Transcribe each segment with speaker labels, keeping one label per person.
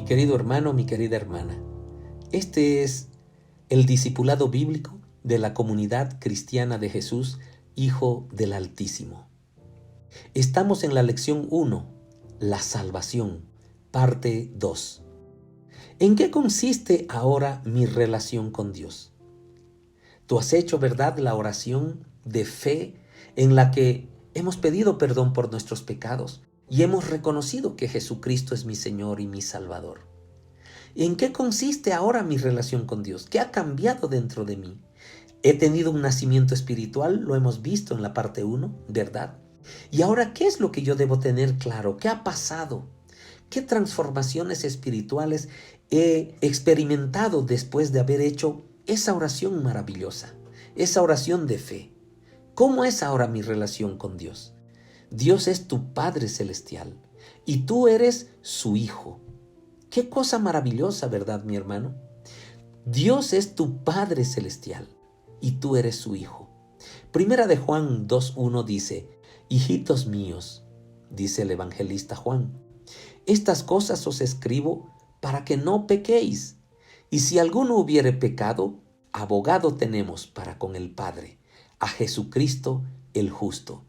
Speaker 1: Querido hermano, mi querida hermana, este es el discipulado bíblico de la comunidad cristiana de Jesús, Hijo del Altísimo. Estamos en la lección 1, la salvación, parte 2. ¿En qué consiste ahora mi relación con Dios? Tú has hecho, ¿verdad?, la oración de fe en la que hemos pedido perdón por nuestros pecados y hemos reconocido que Jesucristo es mi Señor y mi Salvador. ¿En qué consiste ahora mi relación con Dios? ¿Qué ha cambiado dentro de mí? He tenido un nacimiento espiritual, lo hemos visto en la parte 1, ¿verdad? Y ahora, ¿qué es lo que yo debo tener claro? ¿Qué ha pasado? ¿Qué transformaciones espirituales he experimentado después de haber hecho esa oración maravillosa, esa oración de fe? ¿Cómo es ahora mi relación con Dios? Dios es tu Padre Celestial y tú eres su Hijo. Qué cosa maravillosa, ¿verdad, mi hermano? Dios es tu Padre Celestial y tú eres su Hijo. Primera de Juan 2:1 dice: hijitos míos, dice el evangelista Juan, estas cosas os escribo para que no pequéis. Y si alguno hubiere pecado, abogado tenemos para con el Padre, a Jesucristo el justo.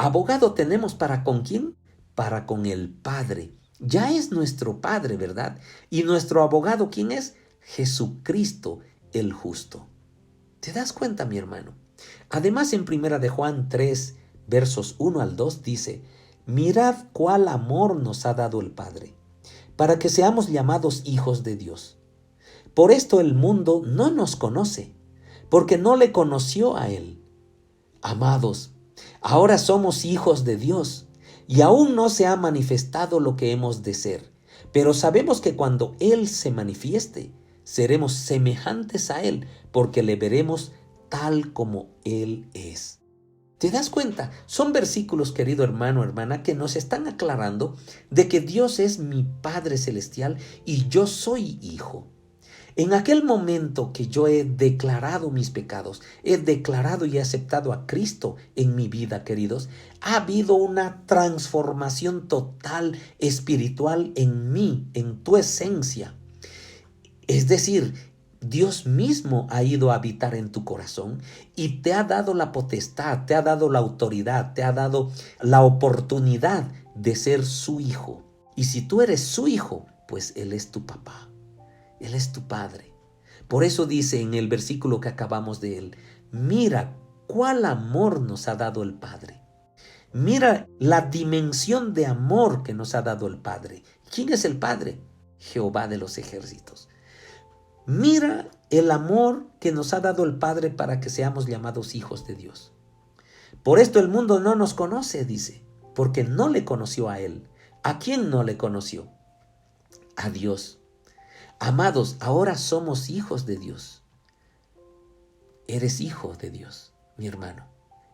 Speaker 1: Abogado tenemos para con ¿quién? Para con el Padre. Ya es nuestro Padre, ¿verdad? Y nuestro abogado, ¿quién es? Jesucristo el justo. ¿Te das cuenta, mi hermano? Además, en Primera de Juan 3, versos 1 al 2 dice: mirad cuál amor nos ha dado el Padre, para que seamos llamados hijos de Dios. Por esto el mundo no nos conoce, porque no le conoció a Él. Amados, ahora somos hijos de Dios, y aún no se ha manifestado lo que hemos de ser, pero sabemos que cuando Él se manifieste, seremos semejantes a Él, porque le veremos tal como Él es. ¿Te das cuenta? Son versículos, querido hermano, hermana, que nos están aclarando de que Dios es mi Padre Celestial y yo soy hijo. En aquel momento que yo he declarado mis pecados, he declarado y he aceptado a Cristo en mi vida, queridos, ha habido una transformación total espiritual en mí, en tu esencia. Es decir, Dios mismo ha ido a habitar en tu corazón y te ha dado la potestad, te ha dado la autoridad, te ha dado la oportunidad de ser su hijo. Y si tú eres su hijo, pues Él es tu papá. Él es tu Padre. Por eso dice en el versículo que acabamos de él: mira cuál amor nos ha dado el Padre. Mira la dimensión de amor que nos ha dado el Padre. ¿Quién es el Padre? Jehová de los ejércitos. Mira el amor que nos ha dado el Padre para que seamos llamados hijos de Dios. Por esto el mundo no nos conoce, dice, porque no le conoció a Él. ¿A quién no le conoció? A Dios. Amados, ahora somos hijos de Dios. Eres hijo de Dios, mi hermano.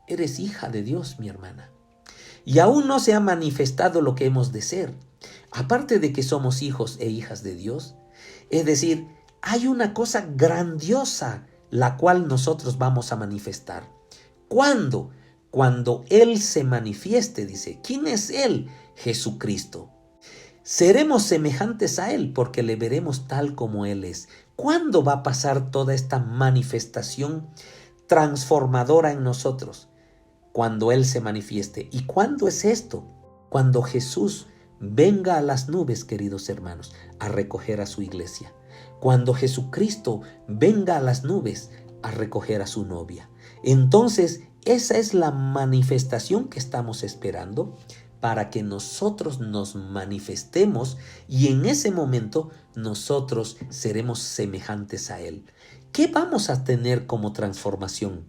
Speaker 1: Eres hija de Dios, mi hermana. Y aún no se ha manifestado lo que hemos de ser. Aparte de que somos hijos e hijas de Dios, es decir, hay una cosa grandiosa la cual nosotros vamos a manifestar. ¿Cuándo? Cuando Él se manifieste, dice. ¿Quién es Él? Jesucristo. Seremos semejantes a Él porque le veremos tal como Él es. ¿Cuándo va a pasar toda esta manifestación transformadora en nosotros? Cuando Él se manifieste. ¿Y cuándo es esto? Cuando Jesús venga a las nubes, queridos hermanos, a recoger a su iglesia. Cuando Jesucristo venga a las nubes a recoger a su novia. Entonces, esa es la manifestación que estamos esperando para que nosotros nos manifestemos y en ese momento nosotros seremos semejantes a Él. ¿Qué vamos a tener como transformación?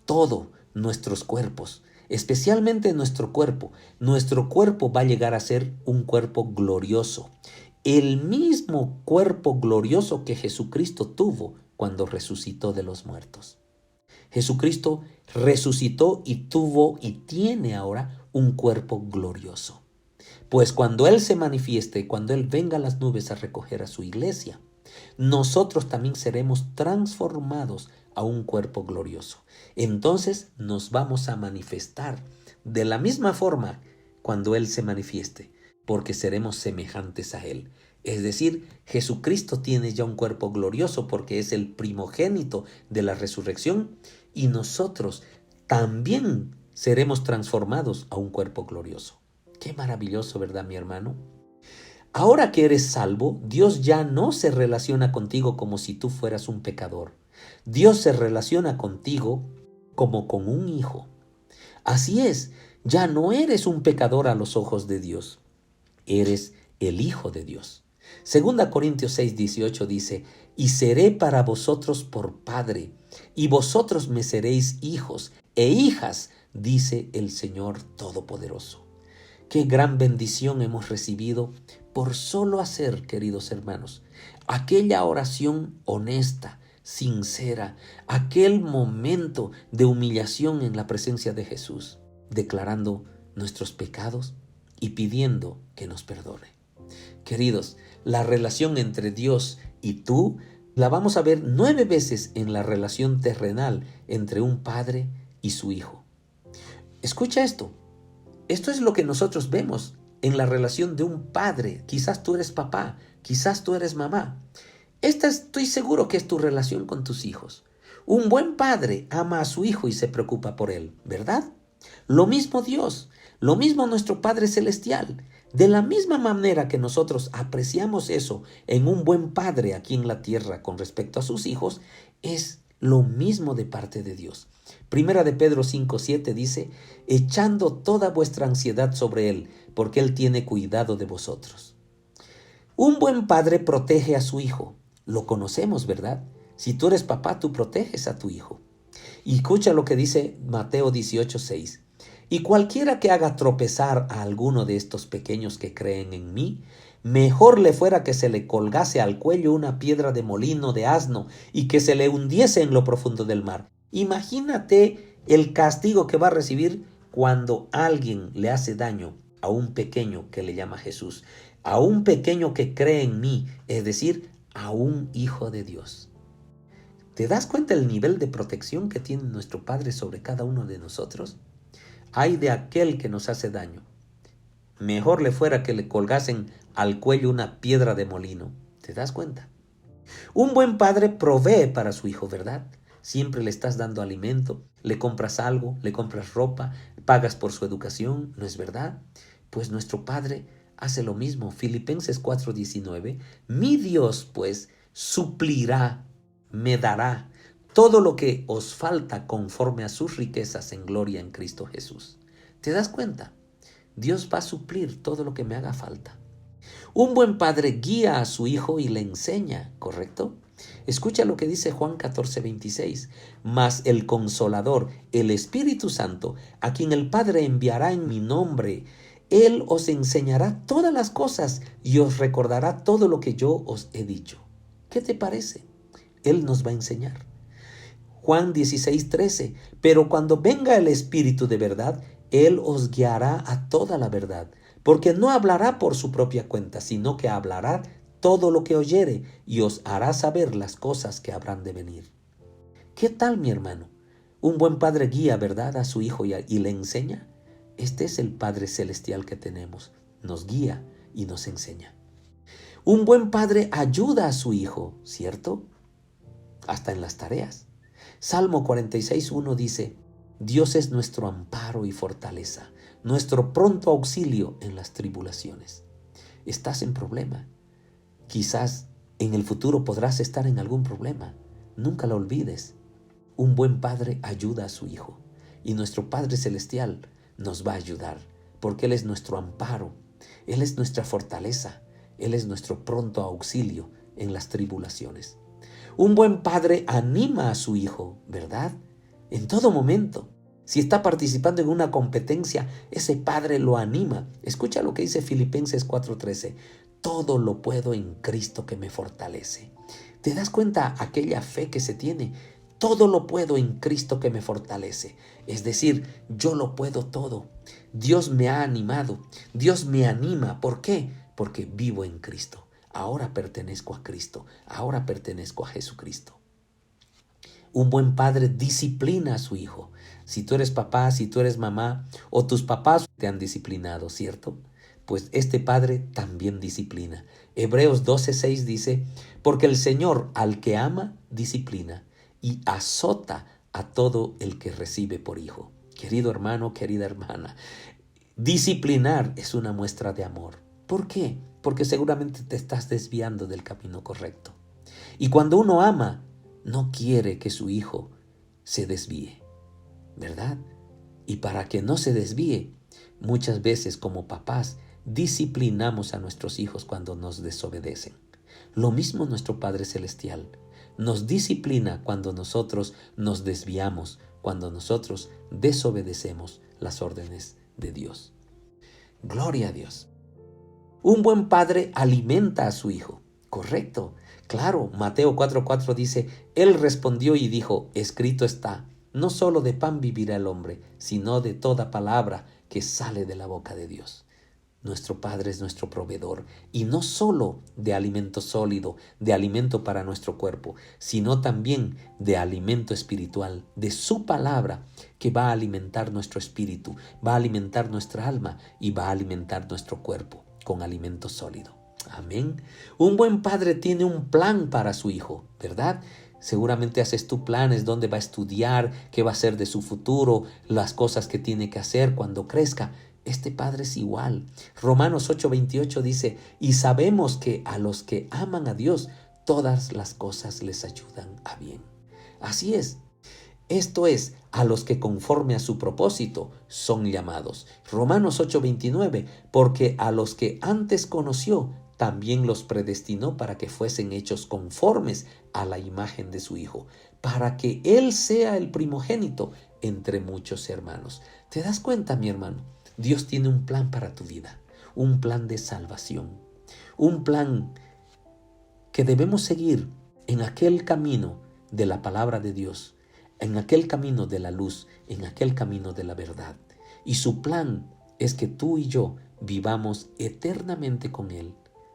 Speaker 1: Todo, nuestros cuerpos, especialmente nuestro cuerpo. Nuestro cuerpo va a llegar a ser un cuerpo glorioso. El mismo cuerpo glorioso que Jesucristo tuvo cuando resucitó de los muertos. Jesucristo resucitó y tuvo y tiene ahora un cuerpo glorioso. Pues cuando Él se manifieste, cuando Él venga a las nubes a recoger a su iglesia, nosotros también seremos transformados a un cuerpo glorioso. Entonces nos vamos a manifestar de la misma forma cuando Él se manifieste, porque seremos semejantes a Él. Es decir, Jesucristo tiene ya un cuerpo glorioso porque es el primogénito de la resurrección y nosotros también seremos transformados a un cuerpo glorioso. Qué maravilloso, ¿verdad, mi hermano? Ahora que eres salvo, Dios ya no se relaciona contigo como si tú fueras un pecador. Dios se relaciona contigo como con un hijo. Así es, ya no eres un pecador a los ojos de Dios. Eres el Hijo de Dios. Segunda Corintios 6:18 dice, y seré para vosotros por Padre, y vosotros me seréis hijos e hijas, dice el Señor Todopoderoso. Qué gran bendición hemos recibido por solo hacer, queridos hermanos, aquella oración honesta, sincera, aquel momento de humillación en la presencia de Jesús, declarando nuestros pecados y pidiendo que nos perdone. Queridos, la relación entre Dios y tú la vamos a ver 9 veces en la relación terrenal entre un padre y su hijo. Escucha esto. Esto es lo que nosotros vemos en la relación de un padre. Quizás tú eres papá, quizás tú eres mamá. Esta estoy seguro que es tu relación con tus hijos. Un buen padre ama a su hijo y se preocupa por él, ¿verdad? Lo mismo Dios, lo mismo nuestro Padre Celestial. De la misma manera que nosotros apreciamos eso en un buen padre aquí en la tierra con respecto a sus hijos, es lo mismo de parte de Dios. Primera de Pedro 5:7 dice, echando toda vuestra ansiedad sobre Él, porque Él tiene cuidado de vosotros. Un buen padre protege a su hijo. Lo conocemos, ¿verdad? Si tú eres papá, tú proteges a tu hijo. Y escucha lo que dice Mateo 18:6. Y cualquiera que haga tropezar a alguno de estos pequeños que creen en mí, mejor le fuera que se le colgase al cuello una piedra de molino de asno y que se le hundiese en lo profundo del mar. Imagínate el castigo que va a recibir cuando alguien le hace daño a un pequeño que le llama Jesús, a un pequeño que cree en mí, es decir, a un hijo de Dios. ¿Te das cuenta el nivel de protección que tiene nuestro Padre sobre cada uno de nosotros? Ay de aquel que nos hace daño. Mejor le fuera que le colgasen al cuello una piedra de molino. ¿Te das cuenta? Un buen padre provee para su hijo, ¿verdad? Siempre le estás dando alimento, le compras algo, le compras ropa, pagas por su educación, ¿no es verdad? Pues nuestro Padre hace lo mismo. Filipenses 4:19. Mi Dios, pues, suplirá, me dará todo lo que os falta conforme a sus riquezas en gloria en Cristo Jesús. ¿Te das cuenta? Dios va a suplir todo lo que me haga falta. Un buen padre guía a su hijo y le enseña, ¿correcto? Escucha lo que dice Juan 14:26. Mas el Consolador, el Espíritu Santo, a quien el Padre enviará en mi nombre, Él os enseñará todas las cosas y os recordará todo lo que yo os he dicho. ¿Qué te parece? Él nos va a enseñar. Juan 16:13. Pero cuando venga el Espíritu de verdad, Él os guiará a toda la verdad, porque no hablará por su propia cuenta, sino que hablará todo lo que oyere y os hará saber las cosas que habrán de venir. ¿Qué tal, mi hermano? Un buen padre guía, ¿verdad?, a su hijo y le enseña. Este es el Padre Celestial que tenemos. Nos guía y nos enseña. Un buen padre ayuda a su hijo, ¿cierto? Hasta en las tareas. Salmo 46:1 dice, Dios es nuestro amparo y fortaleza, nuestro pronto auxilio en las tribulaciones. Estás en problema. Quizás en el futuro podrás estar en algún problema. Nunca lo olvides. Un buen padre ayuda a su hijo y nuestro Padre Celestial nos va a ayudar porque Él es nuestro amparo, Él es nuestra fortaleza, Él es nuestro pronto auxilio en las tribulaciones. Un buen padre anima a su hijo, ¿verdad? En todo momento. Si está participando en una competencia, ese padre lo anima. Escucha lo que dice Filipenses 4:13. Todo lo puedo en Cristo que me fortalece. ¿Te das cuenta aquella fe que se tiene? Todo lo puedo en Cristo que me fortalece. Es decir, yo lo puedo todo. Dios me ha animado. Dios me anima. ¿Por qué? Porque vivo en Cristo. Ahora pertenezco a Cristo. Ahora pertenezco a Jesucristo. Un buen padre disciplina a su hijo. Si tú eres papá, si tú eres mamá, o tus papás te han disciplinado, ¿cierto? pues este Padre también disciplina. Hebreos 12:6 dice, porque el Señor al que ama, disciplina y azota a todo el que recibe por hijo. Querido hermano, querida hermana, disciplinar es una muestra de amor. ¿Por qué? Porque seguramente te estás desviando del camino correcto. Y cuando uno ama, no quiere que su hijo se desvíe, ¿verdad? Y para que no se desvíe, muchas veces como papás disciplinamos a nuestros hijos cuando nos desobedecen. Lo mismo nuestro Padre Celestial nos disciplina cuando nosotros nos desviamos, cuando nosotros desobedecemos las órdenes de Dios. Gloria a Dios. Un buen padre alimenta a su hijo. Correcto. Claro, Mateo 4:4 dice, Él respondió y dijo, escrito está, no solo de pan vivirá el hombre, sino de toda palabra que sale de la boca de Dios. Nuestro Padre es nuestro proveedor, y no solo de alimento sólido, de alimento para nuestro cuerpo, sino también de alimento espiritual, de su palabra, que va a alimentar nuestro espíritu, va a alimentar nuestra alma y va a alimentar nuestro cuerpo con alimento sólido. Amén. Un buen padre tiene un plan para su hijo, ¿verdad? Seguramente haces tú planes, dónde va a estudiar, qué va a hacer de su futuro, las cosas que tiene que hacer cuando crezca. Este padre es igual. Romanos 8:28 dice, y sabemos que a los que aman a Dios, todas las cosas les ayudan a bien. Así es. Esto es, a los que conforme a su propósito son llamados. Romanos 8:29, porque a los que antes conoció, también los predestinó para que fuesen hechos conformes a la imagen de su Hijo, para que Él sea el primogénito entre muchos hermanos. ¿Te das cuenta, mi hermano? Dios tiene un plan para tu vida, un plan de salvación, un plan que debemos seguir en aquel camino de la palabra de Dios, en aquel camino de la luz, en aquel camino de la verdad. Y su plan es que tú y yo vivamos eternamente con Él.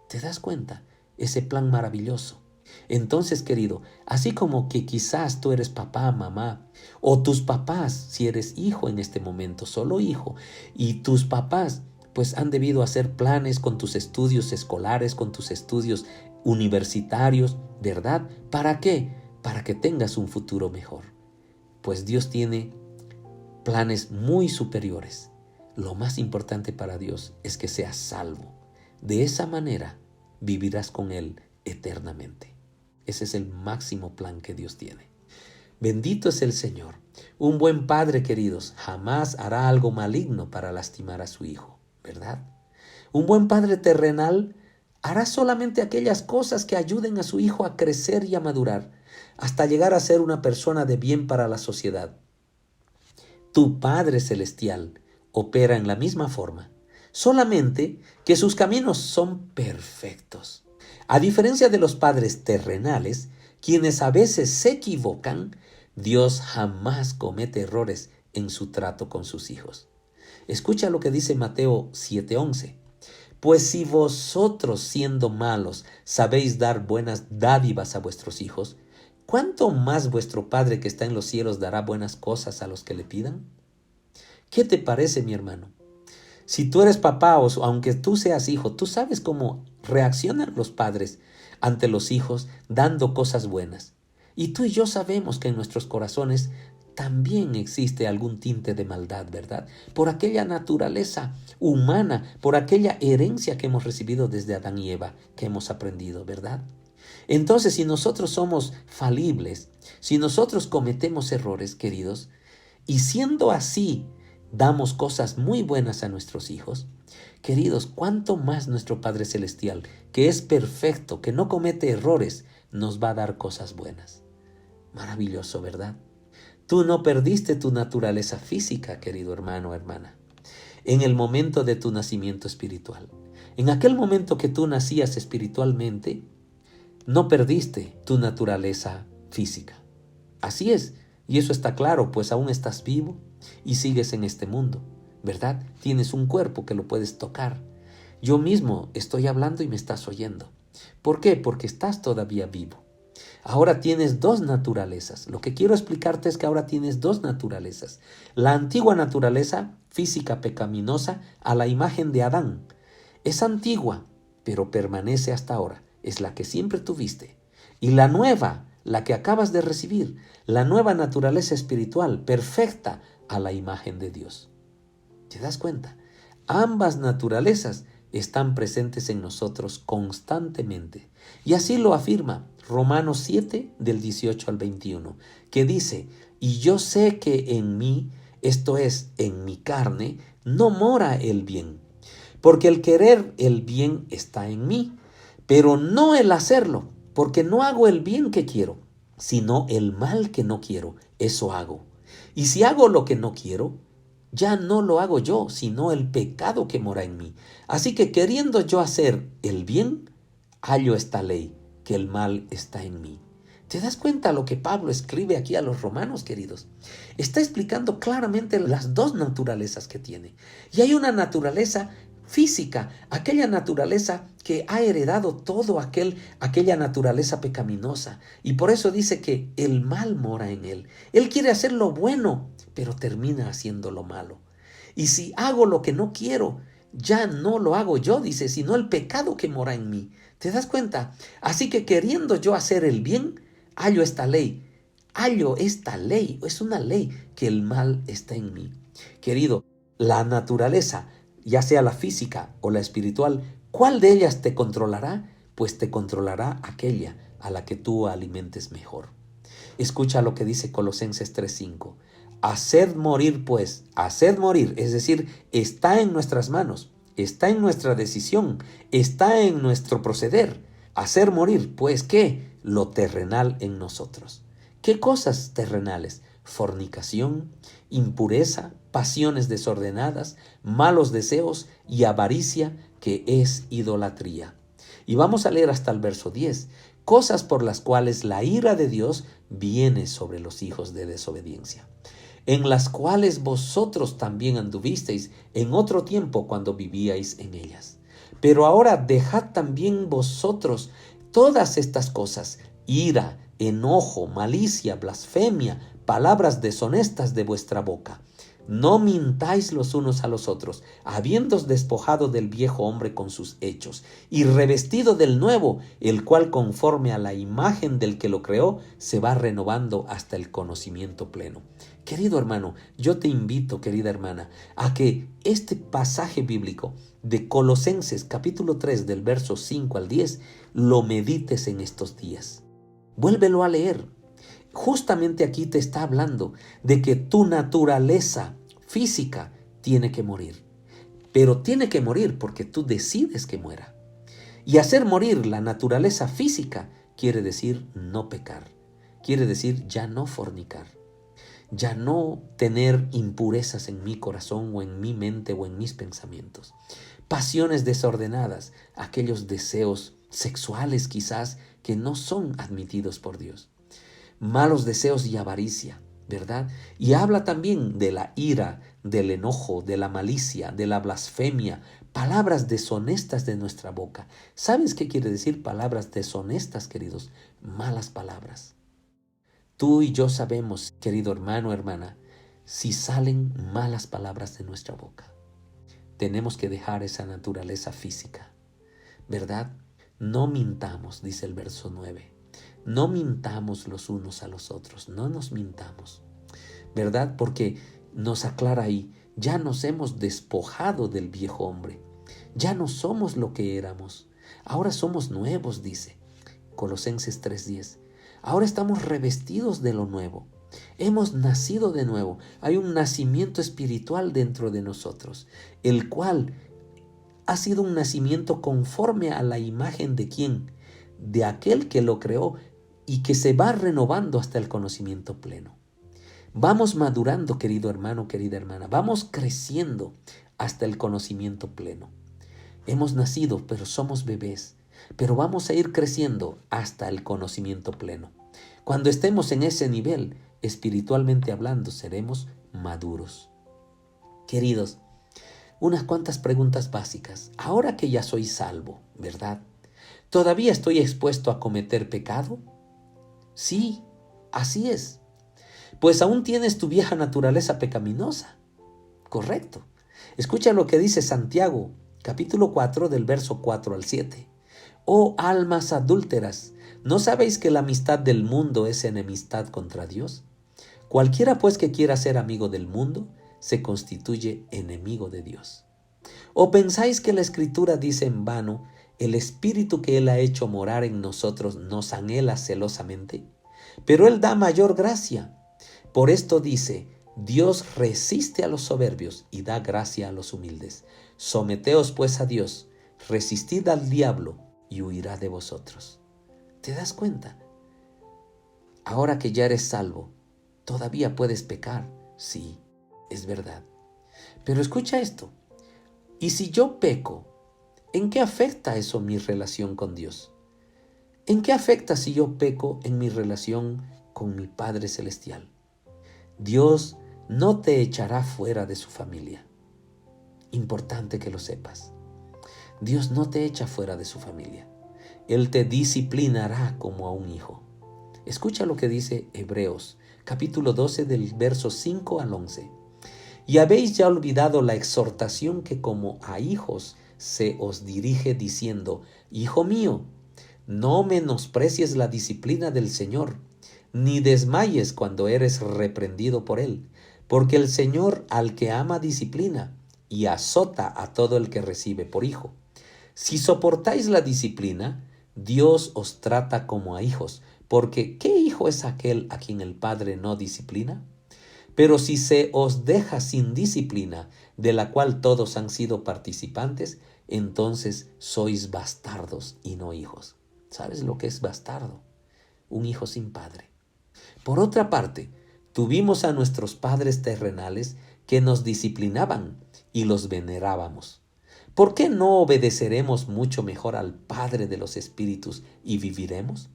Speaker 1: ¿Te das cuenta? Ese plan maravilloso. Entonces, querido, así como que quizás tú eres papá, mamá, o tus papás, si eres hijo en este momento, solo hijo, y tus papás pues han debido hacer planes con tus estudios escolares, con tus estudios universitarios, ¿verdad? ¿Para qué? Para que tengas un futuro mejor. Pues Dios tiene planes muy superiores. Lo más importante para Dios es que seas salvo. De esa manera vivirás con Él eternamente. Ese es el máximo plan que Dios tiene. Bendito es el Señor. Un buen padre, queridos, jamás hará algo maligno para lastimar a su hijo, ¿verdad? Un buen padre terrenal hará solamente aquellas cosas que ayuden a su hijo a crecer y a madurar, hasta llegar a ser una persona de bien para la sociedad. Tu Padre Celestial opera en la misma forma, solamente que sus caminos son perfectos. A diferencia de los padres terrenales, quienes a veces se equivocan, Dios jamás comete errores en su trato con sus hijos. Escucha lo que dice Mateo 7:11. Pues si vosotros, siendo malos, sabéis dar buenas dádivas a vuestros hijos, ¿cuánto más vuestro Padre que está en los cielos dará buenas cosas a los que le pidan? ¿Qué te parece, mi hermano? Si tú eres papá o aunque tú seas hijo, tú sabes cómo reaccionan los padres ante los hijos dando cosas buenas. Y tú y yo sabemos que en nuestros corazones también existe algún tinte de maldad, ¿verdad? Por aquella naturaleza humana, por aquella herencia que hemos recibido desde Adán y Eva, que hemos aprendido, ¿verdad? Entonces, si nosotros somos falibles, si nosotros cometemos errores, queridos, y siendo así, damos cosas muy buenas a nuestros hijos, queridos, cuánto más nuestro Padre Celestial, que es perfecto, que no comete errores, nos va a dar cosas buenas. Maravilloso, ¿verdad? Tú no perdiste tu naturaleza física, querido hermano o hermana, en el momento de tu nacimiento espiritual. En aquel momento que tú nacías espiritualmente, no perdiste tu naturaleza física. Así es, y eso está claro, pues aún estás vivo y sigues en este mundo, ¿verdad? Tienes un cuerpo que lo puedes tocar. Yo mismo estoy hablando y me estás oyendo. ¿Por qué? Porque estás todavía vivo. Ahora tienes dos naturalezas. Lo que quiero explicarte es que ahora tienes dos naturalezas. La antigua naturaleza física pecaminosa a la imagen de Adán. Es antigua, pero permanece hasta ahora. Es la que siempre tuviste. Y la nueva, la que acabas de recibir, la nueva naturaleza espiritual, perfecta a la imagen de Dios. ¿Te das cuenta? Ambas naturalezas están presentes en nosotros constantemente. Y así lo afirma Romanos 7, del 18 al 21, que dice: y yo sé que en mí, esto es, en mi carne, no mora el bien, porque el querer el bien está en mí, pero no el hacerlo, porque no hago el bien que quiero, sino el mal que no quiero, eso hago. Y si hago lo que no quiero, ya no lo hago yo, sino el pecado que mora en mí. Así que queriendo yo hacer el bien, hallo esta ley, que el mal está en mí. ¿Te das cuenta lo que Pablo escribe aquí a los romanos, queridos? Está explicando claramente las dos naturalezas que tiene. Y hay una naturaleza física, aquella naturaleza que ha heredado todo aquella naturaleza pecaminosa. Y por eso dice que el mal mora en él. Él quiere hacer lo bueno, pero termina haciendo lo malo. Y si hago lo que no quiero, ya no lo hago yo, dice, sino el pecado que mora en mí. ¿Te das cuenta? Así que queriendo yo hacer el bien, hallo esta ley. Hallo esta ley. Es una ley que el mal está en mí. Querido, la naturaleza, ya sea la física o la espiritual, ¿cuál de ellas te controlará? Pues te controlará aquella a la que tú alimentes mejor. Escucha lo que dice Colosenses 3:5. Haced morir pues, haced morir, es decir, está en nuestras manos, está en nuestra decisión, está en nuestro proceder. Hacer morir, pues, ¿qué? Lo terrenal en nosotros. ¿Qué cosas terrenales? Fornicación, impureza, pasiones desordenadas, malos deseos y avaricia, que es idolatría. Y vamos a leer hasta el verso 10. Cosas por las cuales la ira de Dios viene sobre los hijos de desobediencia, en las cuales vosotros también anduvisteis en otro tiempo cuando vivíais en ellas. Pero ahora dejad también vosotros todas estas cosas: ira, enojo, malicia, blasfemia, palabras deshonestas de vuestra boca. No mintáis los unos a los otros, habiéndoos despojado del viejo hombre con sus hechos, y revestido del nuevo, el cual conforme a la imagen del que lo creó, se va renovando hasta el conocimiento pleno. Querido hermano, yo te invito, querida hermana, a que este pasaje bíblico de Colosenses capítulo 3 del verso 5 al 10 lo medites en estos días. Vuélvelo a leer. Justamente aquí te está hablando de que tu naturaleza física tiene que morir. Pero tiene que morir porque tú decides que muera. Y hacer morir la naturaleza física quiere decir no pecar. Quiere decir ya no fornicar. Ya no tener impurezas en mi corazón o en mi mente o en mis pensamientos. Pasiones desordenadas, aquellos deseos sexuales quizás que no son admitidos por Dios. Malos deseos y avaricia, ¿verdad? Y habla también de la ira, del enojo, de la malicia, de la blasfemia, palabras deshonestas de nuestra boca. ¿Sabes qué quiere decir palabras deshonestas, queridos? Malas palabras. Tú y yo sabemos, querido hermano, hermana, si salen malas palabras de nuestra boca. Tenemos que dejar esa naturaleza física, ¿verdad? No mintamos, dice el verso 9. No mintamos los unos a los otros, no nos mintamos, ¿verdad? Porque nos aclara ahí, ya nos hemos despojado del viejo hombre, ya no somos lo que éramos, ahora somos nuevos, dice Colosenses 3:10. Ahora estamos revestidos de lo nuevo, hemos nacido de nuevo, hay un nacimiento espiritual dentro de nosotros, el cual ha sido un nacimiento conforme a la imagen de ¿quién? De aquel que lo creó y que se va renovando hasta el conocimiento pleno. Vamos madurando, querido hermano, querida hermana, vamos creciendo hasta el conocimiento pleno. Hemos nacido, pero somos bebés, pero vamos a ir creciendo hasta el conocimiento pleno. Cuando estemos en ese nivel, espiritualmente hablando, seremos maduros. Queridos, unas cuantas preguntas básicas. Ahora que ya soy salvo, ¿verdad? ¿Todavía estoy expuesto a cometer pecado? Sí, así es. Pues aún tienes tu vieja naturaleza pecaminosa. Correcto. Escucha lo que dice Santiago, capítulo 4 del verso 4 al 7. Oh almas adúlteras, ¿no sabéis que la amistad del mundo es enemistad contra Dios? Cualquiera pues que quiera ser amigo del mundo, se constituye enemigo de Dios. ¿O pensáis que la Escritura dice en vano, el Espíritu que Él ha hecho morar en nosotros nos anhela celosamente? Pero Él da mayor gracia. Por esto dice, Dios resiste a los soberbios y da gracia a los humildes. Someteos pues a Dios, resistid al diablo y huirá de vosotros. ¿Te das cuenta? Ahora que ya eres salvo, ¿todavía puedes pecar? Sí, es verdad. Pero escucha esto. ¿Y si yo peco, en qué afecta eso mi relación con Dios? ¿En qué afecta si yo peco en mi relación con mi Padre Celestial? Dios no te echará fuera de su familia. Importante que lo sepas. Dios no te echa fuera de su familia. Él te disciplinará como a un hijo. Escucha lo que dice Hebreos, capítulo 12 del verso 5 al 11. Y habéis ya olvidado la exhortación que como a hijos se os dirige diciendo, Hijo mío, no menosprecies la disciplina del Señor, ni desmayes cuando eres reprendido por Él, porque el Señor al que ama disciplina y azota a todo el que recibe por hijo. Si soportáis la disciplina, Dios os trata como a hijos, porque ¿qué hijo es aquel a quien el Padre no disciplina? Pero si se os deja sin disciplina, de la cual todos han sido participantes, entonces sois bastardos y no hijos. ¿Sabes lo que es bastardo? Un hijo sin padre. Por otra parte, tuvimos a nuestros padres terrenales que nos disciplinaban y los venerábamos. ¿Por qué no obedeceremos mucho mejor al Padre de los Espíritus y viviremos?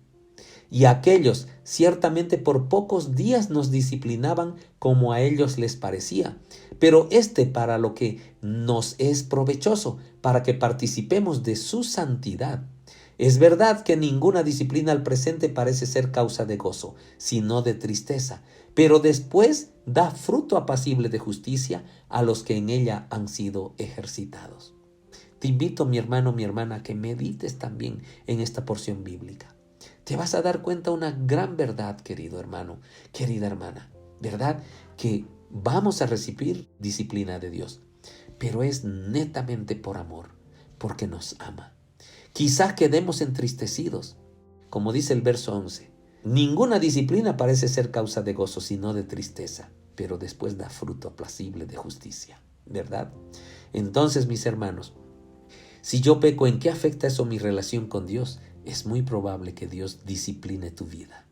Speaker 1: Y aquellos ciertamente por pocos días nos disciplinaban como a ellos les parecía, pero para lo que nos es provechoso, para que participemos de su santidad. Es verdad que ninguna disciplina al presente parece ser causa de gozo, sino de tristeza, pero después da fruto apacible de justicia a los que en ella han sido ejercitados. Te invito, mi hermano, mi hermana, a que medites también en esta porción bíblica. Te vas a dar cuenta una gran verdad, querido hermano, querida hermana, ¿verdad? Que vamos a recibir disciplina de Dios, pero es netamente por amor, porque nos ama. Quizás quedemos entristecidos, como dice el verso 11. Ninguna disciplina parece ser causa de gozo, sino de tristeza, pero después da fruto apacible de justicia, ¿verdad? Entonces, mis hermanos, si yo peco, ¿en qué afecta eso mi relación con Dios? Es muy probable que Dios discipline tu vida.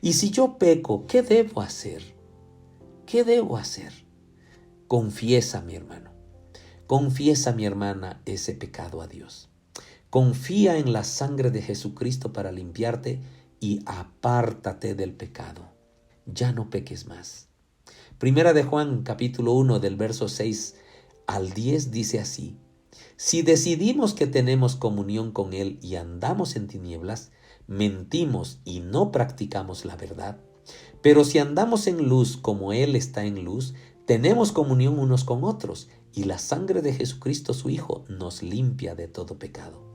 Speaker 1: Y si yo peco, ¿qué debo hacer? ¿Qué debo hacer? Confiesa, mi hermano. Confiesa, mi hermana, ese pecado a Dios. Confía en la sangre de Jesucristo para limpiarte y apártate del pecado. Ya no peques más. Primera de Juan, capítulo 1, del verso 6 al 10, dice así. Si decidimos que tenemos comunión con Él y andamos en tinieblas, mentimos y no practicamos la verdad. Pero si andamos en luz como Él está en luz, tenemos comunión unos con otros, y la sangre de Jesucristo su Hijo nos limpia de todo pecado.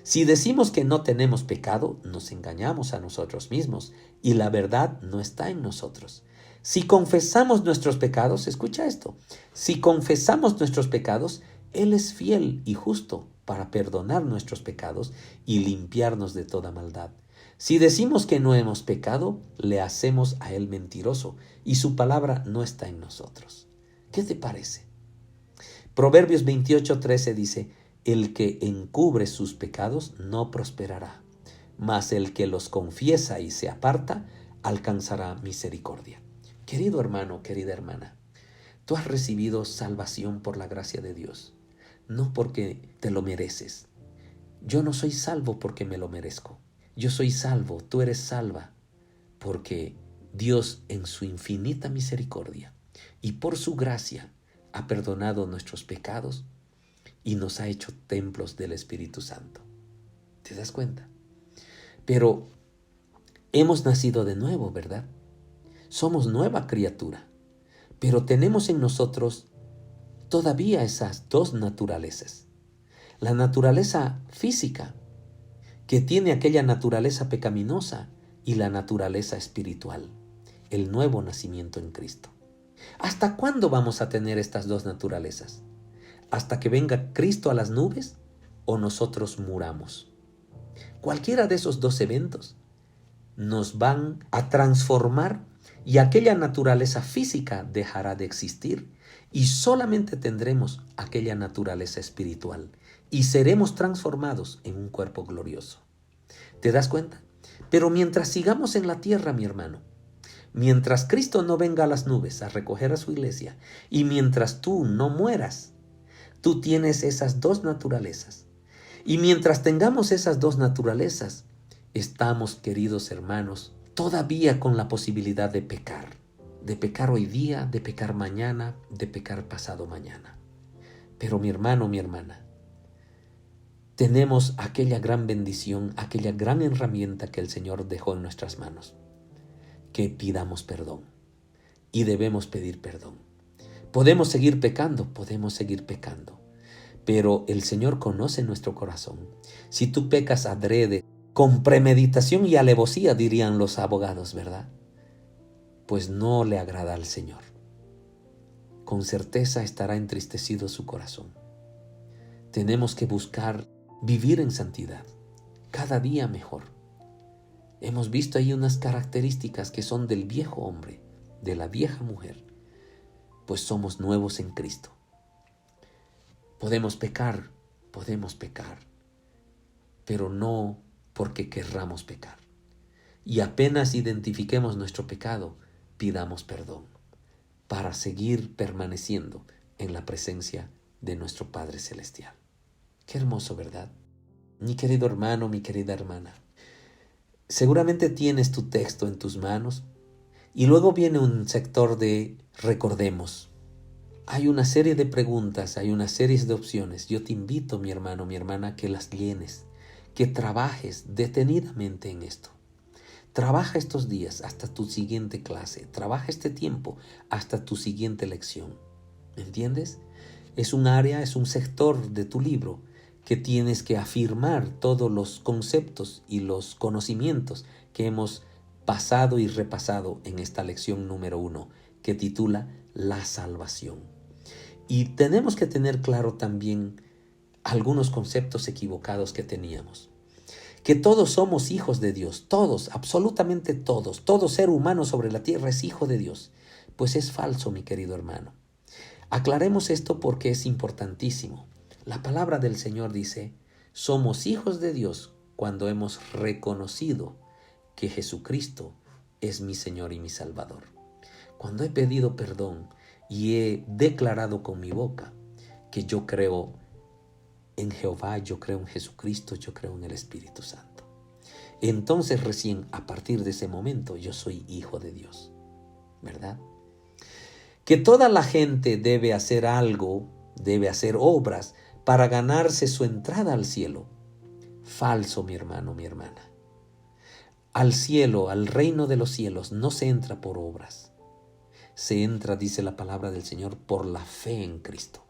Speaker 1: Si decimos que no tenemos pecado, nos engañamos a nosotros mismos, y la verdad no está en nosotros. Si confesamos nuestros pecados, escucha esto, si confesamos nuestros pecados, Él es fiel y justo para perdonar nuestros pecados y limpiarnos de toda maldad. Si decimos que no hemos pecado, le hacemos a Él mentiroso y su palabra no está en nosotros. ¿Qué te parece? Proverbios 28:13 dice, el que encubre sus pecados no prosperará, mas el que los confiesa y se aparta alcanzará misericordia. Querido hermano, querida hermana, tú has recibido salvación por la gracia de Dios, no porque te lo mereces. Yo no soy salvo porque me lo merezco. Yo soy salvo, tú eres salva, porque Dios en su infinita misericordia y por su gracia ha perdonado nuestros pecados y nos ha hecho templos del Espíritu Santo. ¿Te das cuenta? Pero hemos nacido de nuevo, ¿verdad? Somos nueva criatura, pero tenemos en nosotros todavía esas dos naturalezas. La naturaleza física, que tiene aquella naturaleza pecaminosa, y la naturaleza espiritual, el nuevo nacimiento en Cristo. ¿Hasta cuándo vamos a tener estas dos naturalezas? ¿Hasta que venga Cristo a las nubes o nosotros muramos? Cualquiera de esos dos eventos nos van a transformar y aquella naturaleza física dejará de existir y solamente tendremos aquella naturaleza espiritual y seremos transformados en un cuerpo glorioso. ¿Te das cuenta? Pero mientras sigamos en la tierra, mi hermano, mientras Cristo no venga a las nubes a recoger a su iglesia y mientras tú no mueras, tú tienes esas dos naturalezas. Y mientras tengamos esas dos naturalezas, estamos, queridos hermanos, todavía con la posibilidad de pecar hoy día, de pecar mañana, de pecar pasado mañana. Pero mi hermano, mi hermana, tenemos aquella gran bendición, aquella gran herramienta que el Señor dejó en nuestras manos, que pidamos perdón y debemos pedir perdón. Podemos seguir pecando, pero el Señor conoce nuestro corazón. Si tú pecas adrede, con premeditación y alevosía, dirían los abogados, ¿verdad? Pues no le agrada al Señor. Con certeza estará entristecido su corazón. Tenemos que buscar vivir en santidad, cada día mejor. Hemos visto ahí unas características que son del viejo hombre, de la vieja mujer, pues somos nuevos en Cristo. Podemos pecar, pero no porque querramos pecar. Y apenas identifiquemos nuestro pecado, pidamos perdón para seguir permaneciendo en la presencia de nuestro Padre Celestial. Qué hermoso, ¿verdad? Mi querido hermano, mi querida hermana, seguramente tienes tu texto en tus manos y luego viene un sector de recordemos. Hay una serie de preguntas, hay una serie de opciones. Yo te invito, mi hermano, mi hermana, que las llenes, que trabajes detenidamente en esto. Trabaja estos días hasta tu siguiente clase. Trabaja este tiempo hasta tu siguiente lección. ¿Me entiendes? Es un área, es un sector de tu libro que tienes que afirmar todos los conceptos y los conocimientos que hemos pasado y repasado en esta lección número 1, que titula La salvación. Y tenemos que tener claro también algunos conceptos equivocados que teníamos. Que todos somos hijos de Dios, todos, absolutamente todos. Todo ser humano sobre la tierra es hijo de Dios. Pues es falso, mi querido hermano. Aclaremos esto porque es importantísimo. La palabra del Señor dice, somos hijos de Dios cuando hemos reconocido que Jesucristo es mi Señor y mi Salvador. Cuando he pedido perdón y he declarado con mi boca que yo creo en Jehová, yo creo en Jesucristo, yo creo en el Espíritu Santo. Entonces recién a partir de ese momento yo soy hijo de Dios, ¿verdad? Que toda la gente debe hacer algo, debe hacer obras para ganarse su entrada al cielo. Falso, mi hermano, mi hermana. Al cielo, al reino de los cielos, no se entra por obras. Se entra, dice la palabra del Señor, por la fe en Cristo.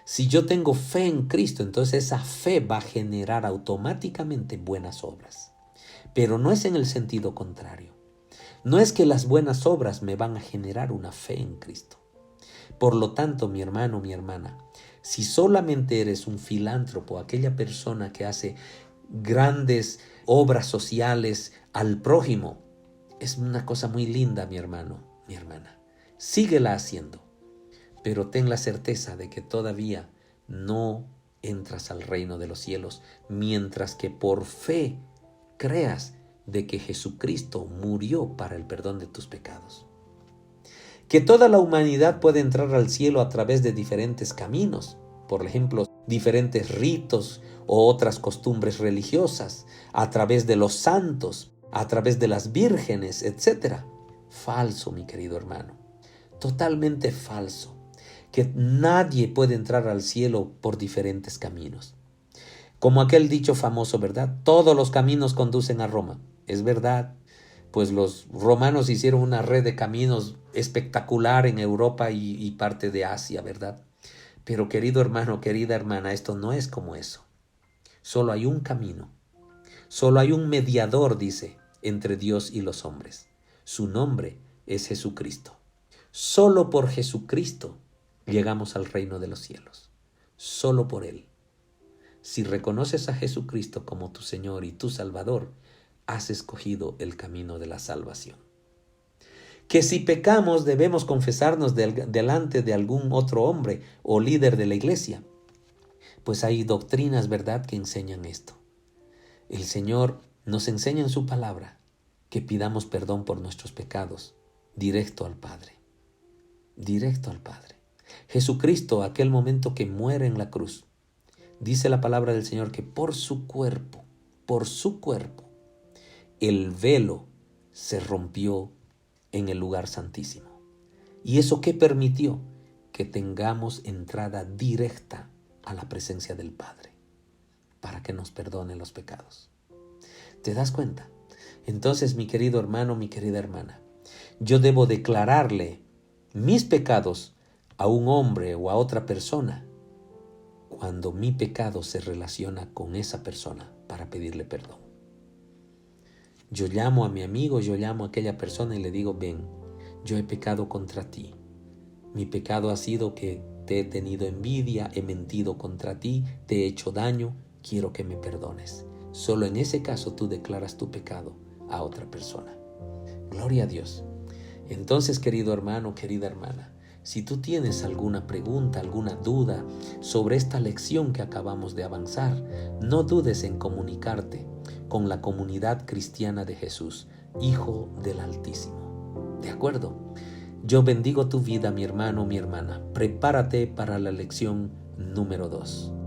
Speaker 1: Si yo tengo fe en Cristo, entonces esa fe va a generar automáticamente buenas obras. Pero no es en el sentido contrario. No es que las buenas obras me van a generar una fe en Cristo. Por lo tanto, mi hermano, mi hermana, si solamente eres un filántropo, aquella persona que hace grandes obras sociales al prójimo, es una cosa muy linda, mi hermano, mi hermana. Síguela haciendo, pero ten la certeza de que todavía no entras al reino de los cielos, mientras que por fe creas de que Jesucristo murió para el perdón de tus pecados. Que toda la humanidad puede entrar al cielo a través de diferentes caminos, por ejemplo, diferentes ritos o otras costumbres religiosas, a través de los santos, a través de las vírgenes, etc. Falso, mi querido hermano, totalmente falso, que nadie puede entrar al cielo por diferentes caminos. Como aquel dicho famoso, ¿verdad? Todos los caminos conducen a Roma. Es verdad, pues los romanos hicieron una red de caminos espectacular en Europa y parte de Asia, ¿verdad? Pero querido hermano, querida hermana, esto no es como eso. Solo hay un camino. Solo hay un mediador, dice, entre Dios y los hombres. Su nombre es Jesucristo. Solo por Jesucristo llegamos al reino de los cielos. Solo por Él. Si reconoces a Jesucristo como tu Señor y tu Salvador, has escogido el camino de la salvación. Que si pecamos debemos confesarnos delante de algún otro hombre o líder de la iglesia. Pues hay doctrinas, ¿verdad?, que enseñan esto. El Señor nos enseña en su palabra que pidamos perdón por nuestros pecados directo al Padre. Directo al Padre. Jesucristo, aquel momento que muere en la cruz, dice la palabra del Señor que por su cuerpo, el velo se rompió en el lugar santísimo. ¿Y eso qué permitió? Que tengamos entrada directa a la presencia del Padre para que nos perdone los pecados. ¿Te das cuenta? Entonces, mi querido hermano, mi querida hermana, yo debo declararle mis pecados a un hombre o a otra persona cuando mi pecado se relaciona con esa persona para pedirle perdón. Yo llamo a mi amigo, yo llamo a aquella persona y le digo, ven, yo he pecado contra ti. Mi pecado ha sido que te he tenido envidia, he mentido contra ti, te he hecho daño, quiero que me perdones. Solo en ese caso tú declaras tu pecado a otra persona. Gloria a Dios. Entonces, querido hermano, querida hermana, si tú tienes alguna pregunta, alguna duda sobre esta lección que acabamos de avanzar, no dudes en comunicarte con la comunidad cristiana de Jesús, Hijo del Altísimo. ¿De acuerdo? Yo bendigo tu vida, mi hermano, mi hermana. Prepárate para la lección número 2.